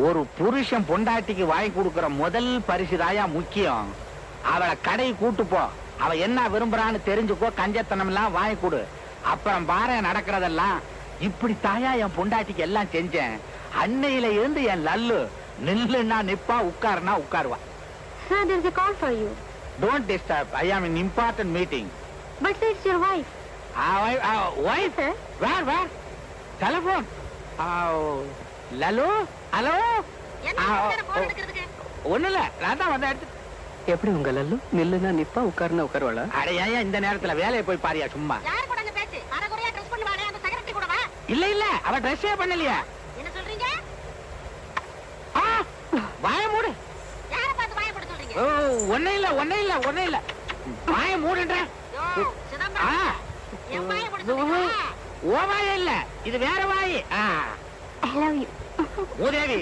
ஒரு புருஷன் பொண்டாட்டிக்கு வாங்கி கொடுக்கிற முதல் பரிசுதாயா முக்கியம். அவளை கடை கூட்டு போ, அவ என்ன விரும்புறான்னு தெரிஞ்சுக்கோ, கஞ்சத்தனம் எல்லாம் வாங்கி கொடு. அப்புறம் பாரு நடக்கிறதெல்லாம். இப்படி தாயா என் பொண்டாட்டிக்கு எல்லாம் செஞ்சேன். அன்னையில இருந்து என் லல்லு நில்லுன்னா நிப்பா, உட்காருனா உட்காருவா. Sir, there is a call for you. Don't disturb. I am in important meeting. But it's your wife. Wife? Sir? Where? Telephone. Lalu, hello. ஒண்ணுல, நான் தான் வந்து எடுத்து. எப்படி உங்க லல்லு நில்லுனா நிப்பா, உட்காருனா உட்காருவாளா? அட ஏன் இந்த நேரத்துல வேலையை போய் பாரியா சும்மா? இல்ல அவ ட்ரெஸ்ஸே பண்ணலையா? என்ன சொல்றீங்க? வாய மூடு. யாரை பார்த்து வாயை போட சொல்றீங்க? ஒண்ணே இல்ல வாய மூடுன்றேன். என் வாயை போட சொல்றீங்க? ஓ வாய இல்ல, இது வேற வாய். I love you. மூதேவி